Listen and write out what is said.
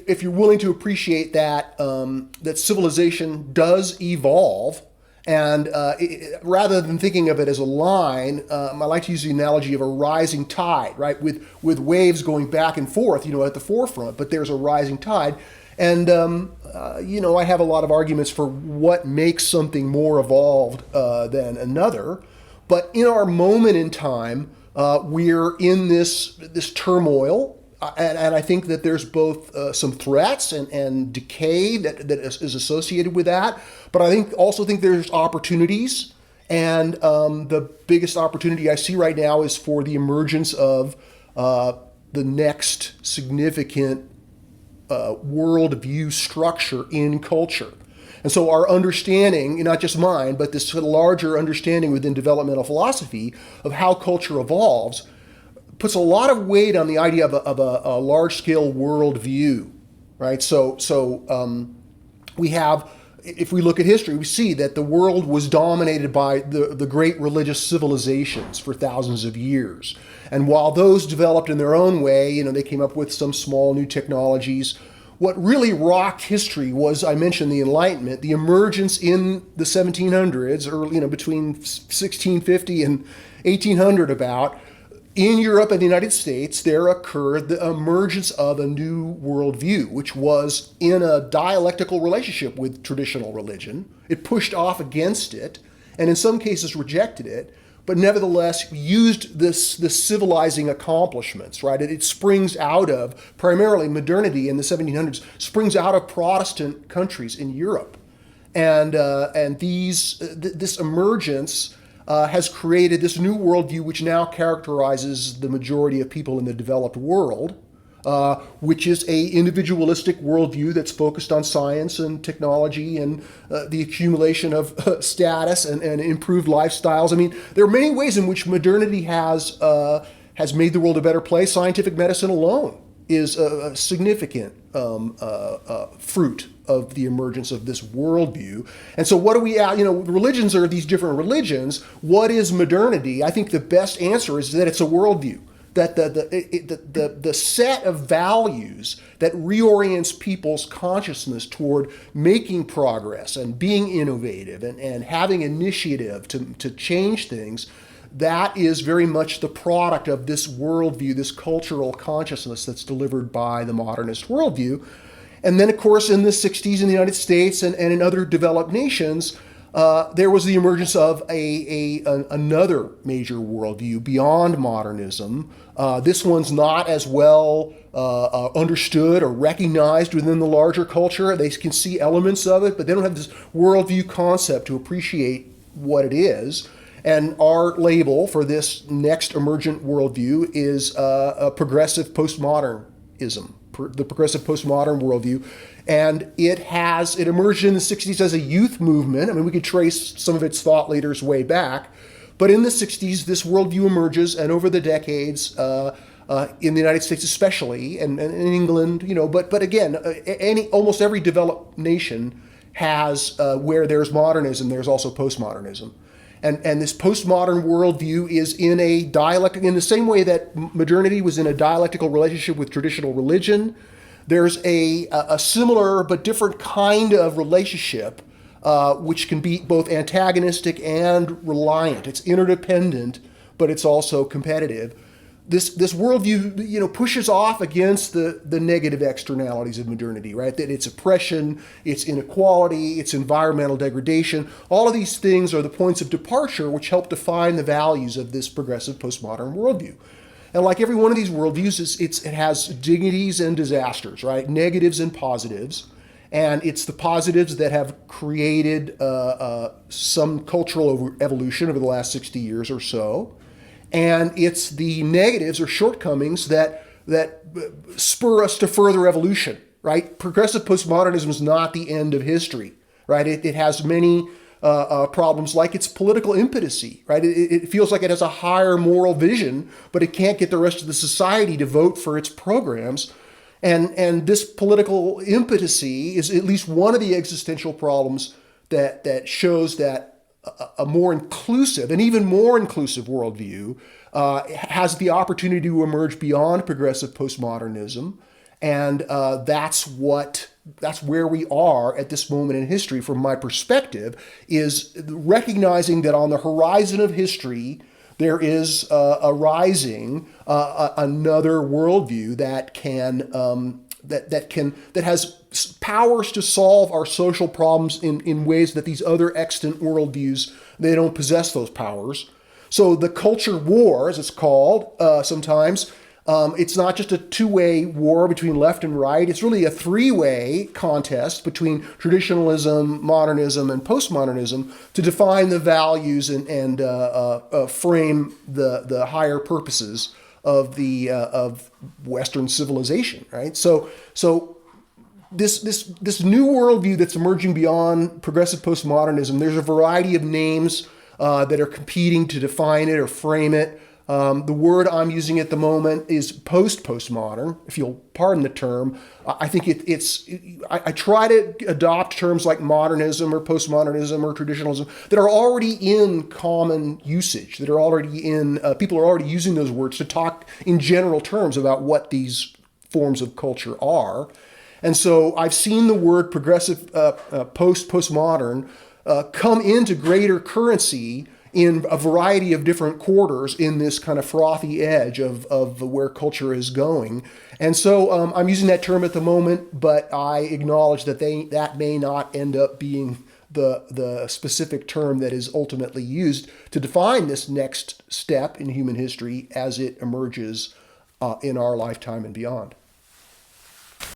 if you're willing to appreciate that that civilization does evolve, and rather than thinking of it as a line, I like to use the analogy of a rising tide, right? With waves going back and forth, at the forefront, but there's a rising tide. And, I have a lot of arguments for what makes something more evolved than another. But in our moment in time, we're in this turmoil. And I think that there's both some threats and decay that is associated with that. But I also think there's opportunities. And the biggest opportunity I see right now is for the emergence of the next significant worldview structure in culture. And so our understanding, not just mine, but this larger understanding within developmental philosophy of how culture evolves, puts a lot of weight on the idea of a large-scale worldview, right? So we have, if we look at history, we see that the world was dominated by the great religious civilizations for thousands of years. And while those developed in their own way, they came up with some small new technologies. What really rocked history was, I mentioned the Enlightenment, the emergence in the 1700s, or between 1650 and 1800 about. In Europe and the United States, there occurred the emergence of a new worldview, which was in a dialectical relationship with traditional religion. It pushed off against it, and in some cases rejected it, but nevertheless used the civilizing accomplishments, right? It springs out of, primarily modernity in the 1700s, springs out of Protestant countries in Europe. And this emergence has created this new worldview which now characterizes the majority of people in the developed world, which is a individualistic worldview that's focused on science and technology and the accumulation of status and improved lifestyles. I mean, there are many ways in which modernity has made the world a better place. Scientific medicine alone is a significant fruit of the emergence of this worldview. And so what do we, religions are these different religions. What is modernity? I think the best answer is that it's a worldview, that the set of values that reorients people's consciousness toward making progress and being innovative and having initiative to change things, that is very much the product of this worldview, this cultural consciousness that's delivered by the modernist worldview. And then, of course, in the 60s in the United States and in other developed nations, there was the emergence of another major worldview beyond modernism. This one's not as well understood or recognized within the larger culture. They can see elements of it, but they don't have this worldview concept to appreciate what it is. And our label for this next emergent worldview is a progressive postmodernism, the progressive postmodern worldview. And it emerged in the 60s as a youth movement. I mean, we could trace some of its thought leaders way back. But in the 60s, this worldview emerges, and over the decades, in the United States especially, and in England, but again, almost every developed nation has, where there's modernism, there's also postmodernism. And this postmodern worldview is in a dialectic, in the same way that modernity was in a dialectical relationship with traditional religion. There's a similar but different kind of relationship, which can be both antagonistic and reliant. It's interdependent, but it's also competitive. This worldview, pushes off against the negative externalities of modernity, right? That it's oppression, it's inequality, it's environmental degradation. All of these things are the points of departure which help define the values of this progressive postmodern worldview. And like every one of these worldviews, it has dignities and disasters, right? Negatives and positives. And it's the positives that have created some cultural evolution over the last 60 years or so. And it's the negatives or shortcomings that spur us to further evolution, right? Progressive postmodernism is not the end of history, right? It has many problems, like its political impotency, right? It feels like it has a higher moral vision, but it can't get the rest of the society to vote for its programs. And this political impotency is at least one of the existential problems that shows that a more inclusive, and even more inclusive worldview has the opportunity to emerge beyond progressive postmodernism And that's where we are at this moment in history, from my perspective, is recognizing that on the horizon of history, there is arising another worldview that has powers to solve our social problems in ways that these other extant worldviews, they don't possess those powers. So the culture war, as it's called sometimes, it's not just a two-way war between left and right. It's really a three-way contest between traditionalism, modernism, and postmodernism to define the values and frame the higher purposes of Western civilization. Right. So this new worldview that's emerging beyond progressive postmodernism, there's a variety of names that are competing to define it or frame it. The word I'm using at the moment is post-postmodern, if you'll pardon the term. I think I try to adopt terms like modernism or postmodernism or traditionalism that are already in common usage, that are already in, people are already using those words to talk in general terms about what these forms of culture are. And so I've seen the word progressive, postmodern come into greater currency in a variety of different quarters in this kind of frothy edge of where culture is going. And so I'm using that term at the moment, but I acknowledge that that may not end up being the specific term that is ultimately used to define this next step in human history as it emerges in our lifetime and beyond.